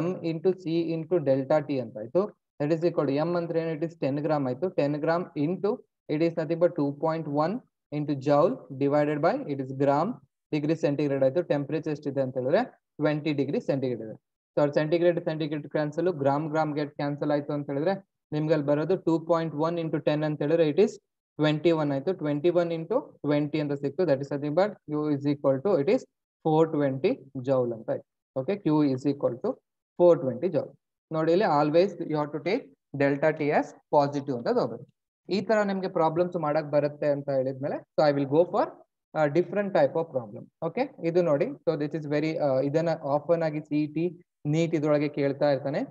M into C into delta T ಅಂತ ಆಯ್ತು. That is equal to M ಅಂದ್ರೆ ಏನು, it is 10 gram ಆಯ್ತು. 10 gram into it is nothing but 2.1 into joule divided by it is gram degree centigrade ಆಯ್ತು. Temperature ಎಷ್ಟಿದೆ ಅಂತ ಹೇಳಿದ್ರೆ 20 degree centigrade ಇದೆ. So centigrade cancel, gram get cancel ಆಯ್ತು ಅಂತ ಹೇಳಿದ್ರೆ ನಿಮ್ಗೆ ಅಲ್ಲಿ ಬರೋದು 2.1 into 10 ಅಂತ ಹೇಳಿದ್ರೆ ಇಟ್ ಇಸ್ 21 ಆಯ್ತು. 21 into 20 ಅಂತ ಸಿಕ್ತು. That is nothing but Q is equal to it is 420 joule ಅಂತ ಆಯ್ತು. Okay, Q is equal to 420 joule. ನೋಡಿ ಇಲ್ಲಿ always you have to take delta T as positive ಅಂತ ತಗೋಬೇಕು. ಈ ತರ ನಿಮ್ಗೆ ಪ್ರಾಬ್ಲಮ್ಸ್ ಮಾಡಕ್ ಬರುತ್ತೆ ಅಂತ ಹೇಳಿದ್ಮೇಲೆ so I will go for different type of problem. Okay, ಇದು ನೋಡಿ. ಸೊ ದಿಸ್ ಇಸ್ ವೆರಿ ಇದನ್ನ ಆಫನ್ ಆಗಿ CET ನೀಟ್ ಇದ್ರೊಳಗೆ ಕೇಳ್ತಾ ಇರ್ತಾನೆ.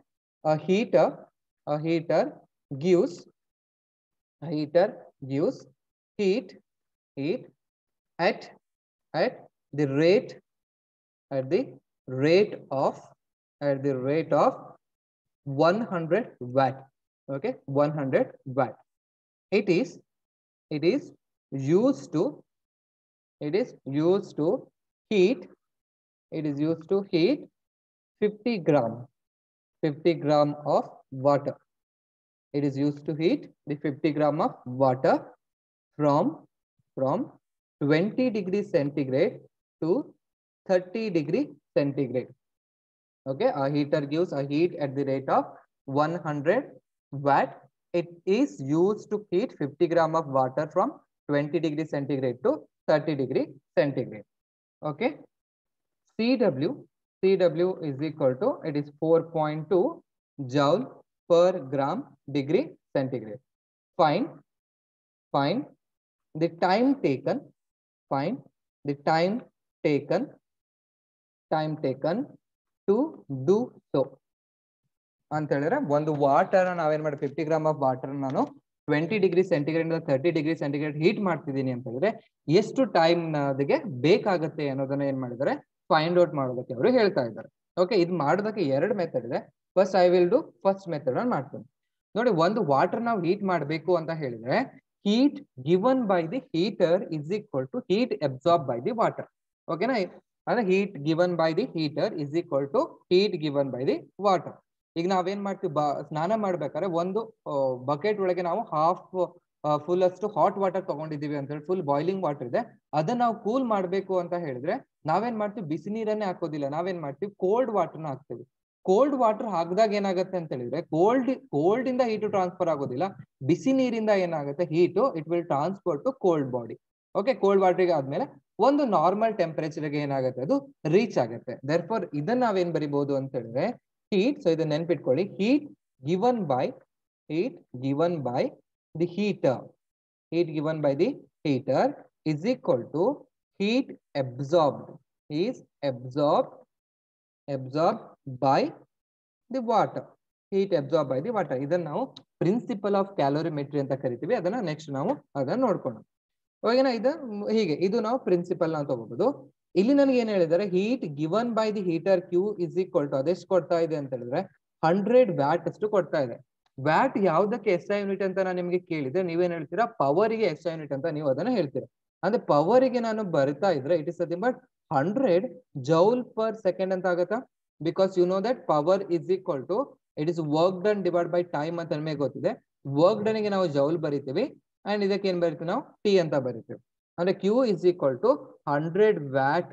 a heater gives heat at the rate of 100 watt. Okay, 100 watt. It is used to heat 50 gram of water. It is used to heat the 50 gram of water from 20 degrees centigrade to 30 degree centigrade. Okay, a heater gives a heat at the rate of 100 watt. It is used to heat 50 gram of water from 20 degree centigrade to 30 degree centigrade. Okay, CW is equal to, it is 4.2 joule per gram degree centigrade. Find the time taken. Find the time taken to do so. ಅಂತ ಹೇಳಿದ್ರೆ ಒಂದು water ನಾವೇನ್ ಮಾಡಿ 50 gram of water ನಾನು 20 degree centigrade ಇಂದ 30 degree centigrade heat ಮಾಡ್ತಿದ್ದೀನಿ ಅಂತ ಹೇಳಿದ್ರೆ ಎಷ್ಟು ಟೈಮ್ ಅದಕ್ಕೆ ಬೇಕಾಗುತ್ತೆ ಅನ್ನೋದನ್ನ ಏನ್ ಮಾಡಿದ್ದಾರೆ ಫೈಂಡ್ ಔಟ್ ಮಾಡೋದಕ್ಕೆ ಅವರು ಹೇಳ್ತಾ ಇದ್ದಾರೆ. ಓಕೆ, ಇದು ಮಾಡೋದಕ್ಕೆ ಎರಡು ಮೆಥಡ್ ಇದೆ. First I will do first method ಅನ್ನು ಮಾಡ್ತೀನಿ. ನೋಡಿ, ಒಂದು ವಾಟರ್ ನಾವು ಹೀಟ್ ಮಾಡಬೇಕು ಅಂತ ಹೇಳಿದ್ರೆ heat given by the heater is equal to heat absorbed by the water. ಓಕೆನಾ? ಅಂದ್ರೆ heat given by the heater is equal to heat given by the water. ಈಗ ನಾವೇನ್ ಮಾಡ್ತೀವಿ, ಸ್ನಾನ ಮಾಡ್ಬೇಕಾದ್ರೆ ಒಂದು ಬಕೆಟ್ ಒಳಗೆ ನಾವು ಹಾಫ್ ಫುಲ್ ಅಷ್ಟು ಹಾಟ್ ವಾಟರ್ ತಗೊಂಡಿದೀವಿ ಅಂತ ಹೇಳಿ, ಫುಲ್ ಬಾಯ್ಲಿಂಗ್ ವಾಟರ್ ಇದೆ, ಅದನ್ನ ನಾವು ಕೂಲ್ ಮಾಡ್ಬೇಕು ಅಂತ ಹೇಳಿದ್ರೆ ನಾವೇನ್ ಮಾಡ್ತೀವಿ, ಬಿಸಿ ನೀರನ್ನೇ ಹಾಕೋದಿಲ್ಲ, ನಾವೇನ್ ಮಾಡ್ತೀವಿ, ಕೋಲ್ಡ್ ವಾಟರ್ನ ಹಾಕ್ತೀವಿ. ಕೋಲ್ಡ್ ವಾಟರ್ ಹಾಕಿದಾಗ ಏನಾಗುತ್ತೆ ಅಂತ ಹೇಳಿದ್ರೆ ಕೋಲ್ಡ್ ಇಂದ ಹೀಟ್ ಟ್ರಾನ್ಸ್ಫರ್ ಆಗೋದಿಲ್ಲ, ಬಿಸಿ ನೀರಿಂದ ಏನಾಗುತ್ತೆ heat it will transfer to cold body. Okay, cold ವಾಟರ್ಗೆ ಆದ್ಮೇಲೆ ಒಂದು ನಾರ್ಮಲ್ ಟೆಂಪರೇಚರ್ಗೆ ಏನಾಗುತ್ತೆ, ಅದು ರೀಚ್ ಆಗುತ್ತೆ. ದೇರ್ಫೋರ್ ಇದನ್ನ ನಾವೇನ್ ಬರಿಬಹುದು ಅಂತ ಹೇಳಿದ್ರೆ heat, so ಇದನ್ನ ನೆನ್ಪಿಟ್ಕೊಳ್ಳಿ, heat given by the heater is equal to heat absorbed by the water. ಇದನ್ನ ನಾವು ಪ್ರಿನ್ಸಿಪಲ್ ಆಫ್ ಕ್ಯಾಲೋರಿಮೆಟ್ರಿ ಅಂತ ಕರಿತೀವಿ. ಅದನ್ನ ನೆಕ್ಸ್ಟ್ ನಾವು ಅದನ್ನ ನೋಡ್ಕೊಂಡು ಹೋಗೋಣ. ಇದು ನಾವು ಪ್ರಿನ್ಸಿಪಲ್ ನಾವು ತಗೋಬಹುದು. ಇಲ್ಲಿ ನನಗೆ ಏನ್ ಹೇಳಿದ್ದಾರೆ, heat given by the heater Q is equal to ಅದೆಷ್ಟು ಕೊಡ್ತಾ ಇದೆ ಅಂತ ಹೇಳಿದ್ರೆ 100 ವ್ಯಾಟ್ ಅಷ್ಟು ಕೊಡ್ತಾ ಇದೆ. ವ್ಯಾಟ್ ಯಾವ್ದಕ್ಕೆ ಎಸ್ ಐ ಯೂನಿಟ್ ಅಂತ ನಾನು ನಿಮ್ಗೆ ಕೇಳಿದ್ರೆ ನೀವೇನ್ ಹೇಳ್ತೀರಾ, ಪವರ್ಗೆ ಎಸ್ ಐ ಯೂನಿಟ್ ಅಂತ ನೀವು ಅದನ್ನ ಹೇಳ್ತೀರಾ. ಅಂದ್ರೆ ಪವರ್ಗೆ ನಾನು ಬರ್ತಾ ಇದ್ರೆ it is nothing but 100 joule per second ಅಂತ ಆಗತ್ತಾ. Because you know that power is equal to it is work done divide by time ಅಂತ ನಮಗೆ ಗೊತ್ತಿದೆ. ವರ್ಕ್ ಡನ್ ಗೆ ನಾವು ಜೌಲ್ ಬರಿತೀವಿ ಅಂಡ್ ಇದಕ್ಕೆ ಏನ್ ಬರಿತೀವಿ ನಾವು ಟಿ ಅಂತ ಬರಿತೀವಿ. ಅಂದ್ರೆ Q is equal to 100 watt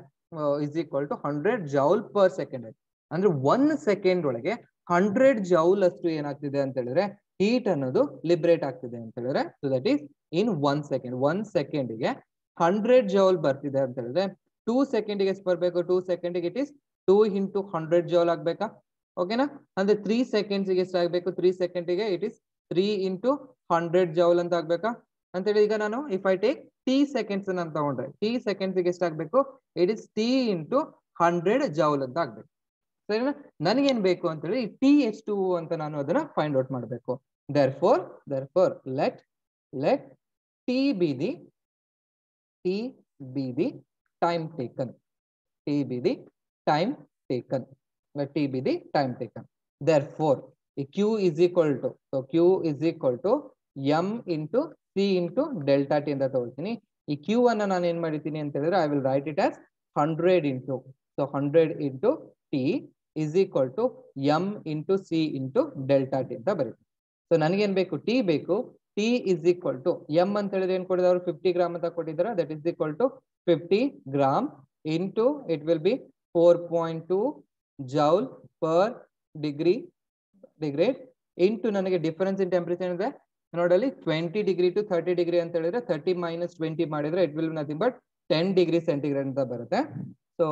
is equal to 100 joule per second. ಅಂದ್ರೆ 1 ಸೆಕೆಂಡ್ ಒಳಗೆ 100 ಜೌಲ್ ಅಷ್ಟು ಏನಾಗ್ತಿದೆ ಅಂತ ಹೇಳಿದ್ರೆ ಹೀಟ್ ಅನ್ನೋದು ಲಿಬರೇಟ್ ಆಗ್ತಿದೆ ಅಂತ ಹೇಳಿದ್ರೆ, so that is in 1 second. 1 ಸೆಕೆಂಡ್ಗೆ 100 ಜೌಲ್ ಬರ್ತಿದೆ ಅಂತ ಹೇಳಿದ್ರೆ 2 ಸೆಕೆಂಡ್ಗೆ ಎಷ್ಟು ಬರಬೇಕು, 2 ಸೆಕೆಂಡ್ಗೆ ಇಟ್ ಇಸ್ 2 ಇಂಟು 100 ಜೌಲ್ ಆಗ್ಬೇಕಾ. ಓಕೆನಾ? ಅಂದ್ರೆ 3 ಸೆಕೆಂಡ್ಸ್ಗೆ ಎಷ್ಟು ಆಗ್ಬೇಕು, 3 ಸೆಕೆಂಡ್ಗೆ ಇಟ್ ಇಸ್ 3 ಇಂಟು 100 ಜೌಲ್ ಅಂತ ಆಗ್ಬೇಕಾ ಅಂತ ಹೇಳಿ. ಈಗ ನಾನು if I take T seconds ಅಂತ ತಗೊಂಡ್ರೆ ಟಿ ಸೆಕೆಂಡ್ಸ್ಗೆ ಎಷ್ಟಾಗಬೇಕು, ಇಟ್ ಇಸ್ ಟಿ ಇಂಟು 100 ಜೌಲ್ ಅಂತ ಆಗ್ಬೇಕು. ಸರಿನಾ? ನನಗೇನ್ ಬೇಕು ಅಂತ ಹೇಳಿ ಟಿ ಎಷ್ಟು ಅಂತ ನಾನು ಅದನ್ನ ಫೈಂಡ್ ಔಟ್ ಮಾಡಬೇಕು. therefore let T be the time taken. therefore q is equal to m into c into delta t ಅಂತ ತಗೊಳ್ತೀನಿ. ಈ q ಅನ್ನ ನಾನು ಏನ್ ಮಾಡಿದ್ದೀನಿ ಅಂತ ಹೇಳಿದ್ರೆ I will write it as 100 into 100 into t is equal to m into c into delta t ಅಂತ ಬರೀತೀನಿ. ಸೊ ನನಗೇನ್ ಬೇಕು, ಟಿ ಬೇಕು. T is equal to M ಅಂತ ಹೇಳಿದ್ರೆ ಏನ್ ಕೊಟ್ಟಿದ್ದಾರೆ, 50 ಗ್ರಾಮ್ ಅಂತ ಕೊಟ್ಟಿದ್ದಾರೆ. That is equal to 50 gram into it will be 4.2 joule per degree into ನನಗೆ ಡಿಫರೆನ್ಸ್ ಇನ್ ಟೆಂಪರೇಚರ್ ಇದೆ ನೋಡಲಿ 20 ಡಿಗ್ರಿ ಟು 30 ಡಿಗ್ರಿ ಅಂತ ಹೇಳಿದ್ರೆ 30 ಮೈನಸ್ 20 ಮಾಡಿದ್ರೆ it will nothing but 10 degree centigrade ಅಂತ ಬರುತ್ತೆ. ಸೊ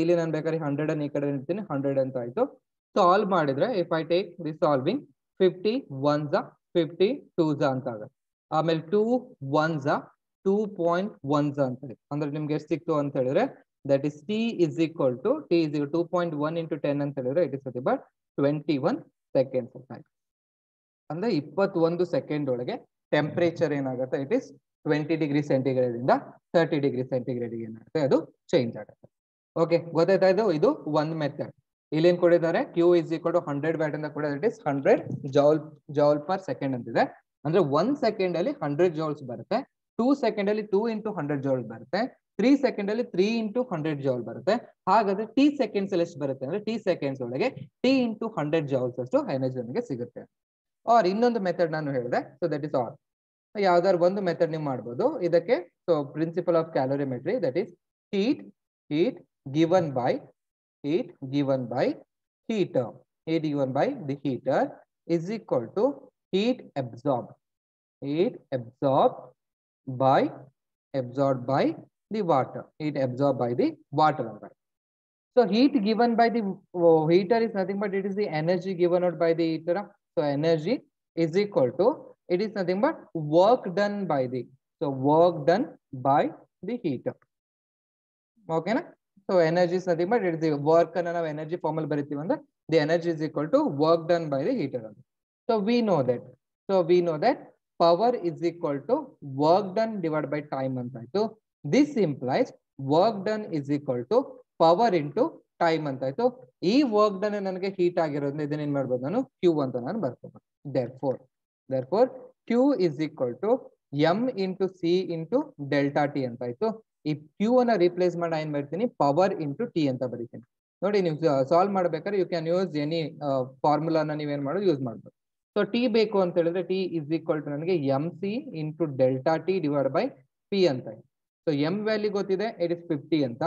ಇಲ್ಲಿ ನಾನು ಬೇಕಾದ್ರೆ 100 ಅನ್ನು ಈ ಕಡೆ ಇಡ್ತೀನಿ, 100 ಅಂತ ಆಯ್ತು. ಸಾಲ್ವ್ ಮಾಡಿದ್ರೆ if I take the solving 50 1s 50 2s ಅಂತ ಆಗುತ್ತೆ. ಆಮೇಲೆ 2 1s 2.1s ಅಂತ ಇದೆ. ಅಂದ್ರೆ ನಿಮ್ಗೆ ಎಷ್ಟು ಸಿಕ್ತು ಅಂತ ಹೇಳಿದ್ರೆ that is T is equal to 2.1 into 10 ಅಂತ ಹೇಳಿದ್ರೆ it is nothing but 21 seconds ಆಯ್ತು. ಅಂದ್ರೆ 21 ಸೆಕೆಂಡ್ ಒಳಗೆ ಟೆಂಪರೇಚರ್ ಏನಾಗುತ್ತೆ, ಇಟ್ ಇಸ್ 20 ಡಿಗ್ರಿ ಸೆಂಟಿಗ್ರೇಡ್ ಇಂದ 30 ಡಿಗ್ರಿ ಸೆಂಟಿಗ್ರೇಡ್ ಏನಾಗುತ್ತೆ ಅದು ಚೇಂಜ್ ಆಗುತ್ತೆ. ಓಕೆ, ಗೊತ್ತಾಯ್ತಾ? ಇದು ಒಂದು ಮೆಥಡ್. ಇಲ್ಲಿ ಏನ್ ಕೊಡಿದ್ದಾರೆ, Q is equal to 100 watt ಅಂತ ಕೂಡ it is 100 joule per second ಅಂತಿದೆ. ಅಂದ್ರೆ 1 ಸೆಕೆಂಡ್ ಅಲ್ಲಿ 100 ಜೌಲ್ಸ್ ಬರುತ್ತೆ, 2 ಸೆಕೆಂಡ್ ಅಲ್ಲಿ 2 into 100 ಜೌಲ್ ಬರುತ್ತೆ, 3 ಸೆಕೆಂಡ್ ಅಲ್ಲಿ 3 into 100 ಜೌಲ್ ಬರುತ್ತೆ. ಹಾಗಾದ್ರೆ T ಸೆಕೆಂಡ್ಸ್ ಅಲ್ಲಿ ಎಷ್ಟು ಬರುತ್ತೆ ಅಂದ್ರೆ T ಸೆಕೆಂಡ್ಸ್ ಒಳಗೆ T into 100 ಜೌಲ್ಸ್ ಅಷ್ಟು ಎನರ್ಜಿ ನಮಗೆ ಸಿಗುತ್ತೆ. ಆರ್ ಇನ್ನೊಂದು ಮೆಥಡ್ ನಾನು ಹೇಳಿದೆ, ಸೊ ದಟ್ ಇಸ್ ಆಲ್. ಯಾವ್ದಾದ್ರು ಒಂದು ಮೆಥಡ್ ನೀವು ಮಾಡ್ಬೋದು ಇದಕ್ಕೆ. So principle of calorimetry, that is heat given by heat given by the heater is equal to heat absorbed by the water. Heat absorbed by the water. So heat given by the heater is nothing but it is the energy given out by the heater. So energy is equal to, it is nothing but work done by the heater. Okay na? So energy is nothing but it is the work and now energy formal barithi under the energy is equal to work done by the heater. So we know that power is equal to work done divided by time antaito. This implies work done is equal to power into time antaito. ಈ work done ನನಗೆ heat ಆಗಿರೋದ್ರಿಂದ ಇದನ್ನ ಏನ್ ಮಾಡ್ಬೋದು, ನಾನು Q ಅಂತ ನಾನು ಬರ್ಕೋಬಹುದು. therefore Q is equal to M into C into delta T ಅಂತಾಯ್ತು. ಈ Q ಅನ್ನ ರಿಪ್ಲೇಸ್ ಮಾಡಿ ಏನ್ ಮಾಡ್ತೀನಿ, ಪವರ್ ಇಂಟು ಟಿ ಅಂತ ಬರೀತೀನಿ. ನೋಡಿ, ನೀವು ಸಾಲ್ವ್ ಮಾಡ್ಬೇಕಾದ್ರೆ ಯು ಕ್ಯಾನ್ ಯೂಸ್ ಎನಿ ಫಾರ್ಮುಲಾನ ನೀವೇನ್ ಮಾಡೋದು ಯೂಸ್ ಮಾಡ್ಬೋದು. ಸೊ ಟಿ ಬೇಕು ಅಂತ ಹೇಳಿದ್ರೆ ಟಿ ಇಸ್ ಈಕ್ವಲ್ ಟು ನನಗೆ MC into delta T divide by P ಅಂತ. ಸೊ ಎಂ ವ್ಯಾಲ್ಯೂ ಗೊತ್ತಿದೆ, ಇಟ್ ಇಸ್ 50 ಅಂತ.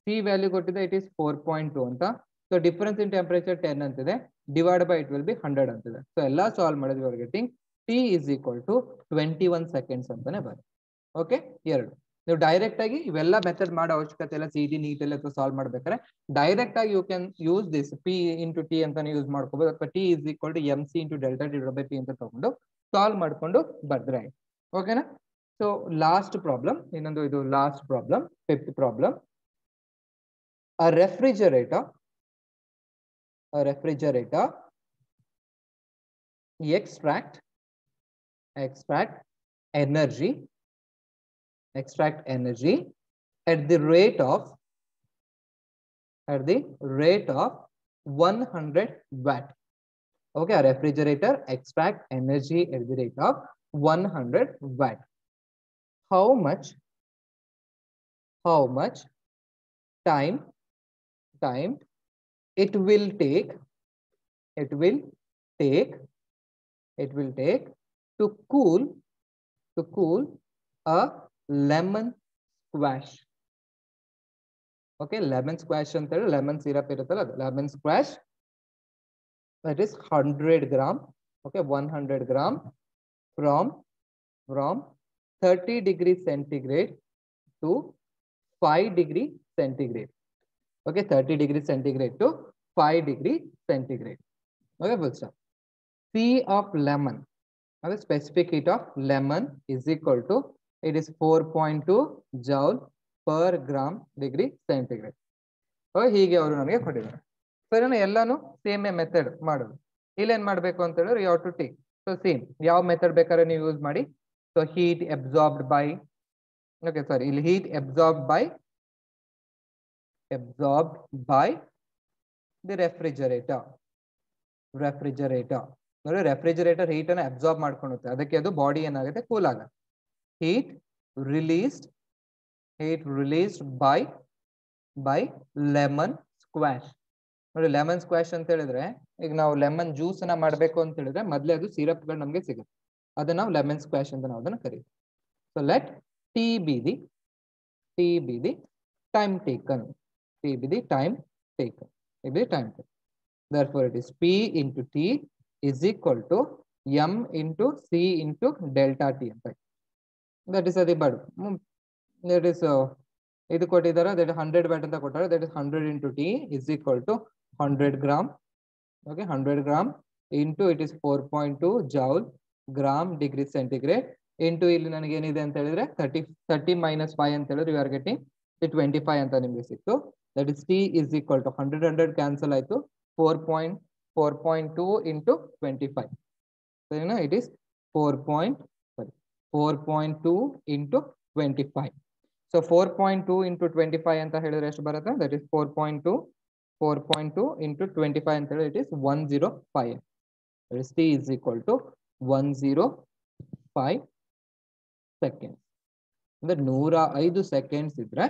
ಸಿ ವ್ಯಾಲ್ಯೂ ಕೊಟ್ಟಿದೆ, ಇಟ್ ಇಸ್ 4.2 ಅಂತ. ಸೊ ಡಿಫರೆನ್ಸ್ ಇನ್ ಟೆಂಪರೇಚರ್ 10 ಅಂತಿದೆ, divide by it will be 100 ಅಂತಿದೆ. ಸೊ ಎಲ್ಲ ಸಾಲ್ವ್ ಮಾಡಿದ್ವಿ, are getting T is equal to 21 seconds ಅಂತಾನೆ ಬರುತ್ತೆ. ಓಕೆ, ಎರಡು. ನೀವು ಡೈರೆಕ್ಟ್ ಆಗಿ ಇವೆಲ್ಲ ಮೆಥಡ್ ಮಾಡೋ ಅವಶ್ಯಕತೆ ಇಲ್ಲ. CD ನೀಟ್ ಎಲ್ಲ ಸಾಲ್ವ್ ಮಾಡ್ಬೇಕಾದ್ರೆ ಡೈರೆಕ್ಟ್ ಆಗಿ you can use this P into T ಅಂತಾನೆ ಯೂಸ್ ಮಾಡ್ಕೋಬಹುದು, ಅಥವಾ T is equal to MC into delta divide by P ಅಂತ ತಗೊಂಡು ಸಾಲ್ವ್ ಮಾಡ್ಕೊಂಡು ಬರ್ದ್ರೆ. ಓಕೆನಾ? ಸೊ ಲಾಸ್ಟ್ ಪ್ರಾಬ್ಲಮ್, ಇನ್ನೊಂದು ಇದು last problem, 5th problem. A refrigerator extract energy at the rate of 100 watt. Okay, a refrigerator extract energy at the rate of 100 watt. How much time it will take to cool a lemon squash. Okay, lemon squash anta lemon syrup iruttalla, lemon squash, that is 100 gram. Okay, 100 gram from 30 degree centigrade to 5 degree centigrade. Okay, 30 degree centigrade to 5 degree centigrade. Okay, full stop. C of lemon, the specific heat of lemon is equal to, it is 4.2 joule per gram degree centigrade. ಹೀಗೆ ಅವರು ನನಗೆ ಕೊಟ್ಟಿದ್ದಾರೆ. ಸರಿ, ಎಲ್ಲಾನು same method ಮಾಡೋದು. ಇಲ್ಲಿ ಏನ್ ಮಾಡ್ಬೇಕು ಅಂತ ಹೇಳಿದ್ರೆ you have to take, so same ಯಾವ ಮೆಥಡ್ ಬೇಕಾದ್ರೆ ನೀವು ಯೂಸ್ ಮಾಡಿ. So heat absorbed by, okay sorry, ಇಲ್ಲಿ heat absorbed by the refrigerator. ನೋಡಿ, ರೆಫ್ರಿಜರೇಟರ್ ಹೀಟ್ ಅನ್ನ ಅಬ್ಸಾರ್ಬ್ ಮಾಡ್ಕೊಳ್ಳುತ್ತೆ, ಅದಕ್ಕೆ ಅದು ಬಾಡಿ ಏನಾಗುತ್ತೆ, ಕೂಲ್ ಆಗುತ್ತೆ. Heat released by lemon squash. ನೋಡಿ, ಲೆಮನ್ ಸ್ಕ್ವಾಶ್ ಅಂತ ಹೇಳಿದ್ರೆ, ಈಗ ನಾವು ಲೆಮನ್ ಜ್ಯೂಸ್ ಅನ್ನ ಮಾಡ್ಬೇಕು ಅಂತ ಹೇಳಿದ್ರೆ ಮೊದಲೇ ಅದು ಸಿರಪ್ಗಳು ನಮಗೆ ಸಿಗುತ್ತೆ, ಅದನ್ನ ನಾವು ಲೆಮನ್ ಸ್ಕ್ವಾಶ್ ಅಂತ ನಾವು ಅದನ್ನ ಕರೀತೀವಿ. So let T be the time taken. Therefore, it is P into T is equal to M into C into delta T. That is the bird. That is ಇದು ಕೊಟ್ಟಿದ್ದಾರೆ, that is 100 watt ಅಂತ ಕೊಟ್ಟಾರೆ, that is 100 into T is equal to 100 gram. Okay, 100 gram into it is 4.2 joule gram degree centigrade into ಇಲ್ಲಿ ನನಗೆ ಏನಿದೆ ಅಂತ ಹೇಳಿದ್ರೆ 30 minus 5 ಅಂತ ಹೇಳಿದ್ರೆ you are getting 25 ಅಂತ ನಿಮಗೆ ಸಿಕ್ತು. That is T is equal to 100 cancel ಆಯ್ತು 4.2 into 25. ಸರಿನಾ? It is 4.2 into 25. So 4.2 into 25 ಅಂತ ಹೇಳಿದ್ರೆ ಎಷ್ಟು ಬರುತ್ತೆ? That is 4.2 into 25 ಅಂತ ಹೇಳಿದ್ರೆ it is 105. That is T is equal to 105 seconds. ಅಂದ್ರೆ 105 seconds ಇದ್ರೆ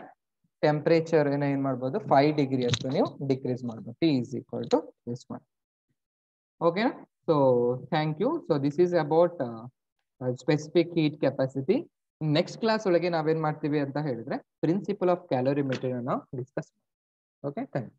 ಟೆಂಪರೇಚರ್ ಏನ್ ಮಾಡ್ಬೋದು 5 ಡಿಗ್ರಿ ಅಷ್ಟು ನೀವು ಡಿಕ್ರೀಸ್ ಮಾಡ್ಬೋದು. T is equal to this one. Okay, so thank you. So this is about specific heat capacity. Next class ಒಳಗೆ ನಾವೇನ್ ಮಾಡ್ತೀವಿ ಅಂತ ಹೇಳಿದ್ರೆ ಪ್ರಿನ್ಸಿಪಲ್ ಆಫ್ ಕ್ಯಾಲೋರಿಮೆಟ್ರಿ ನಾವು ಡಿಸ್ಕಸ್. Okay, thank you.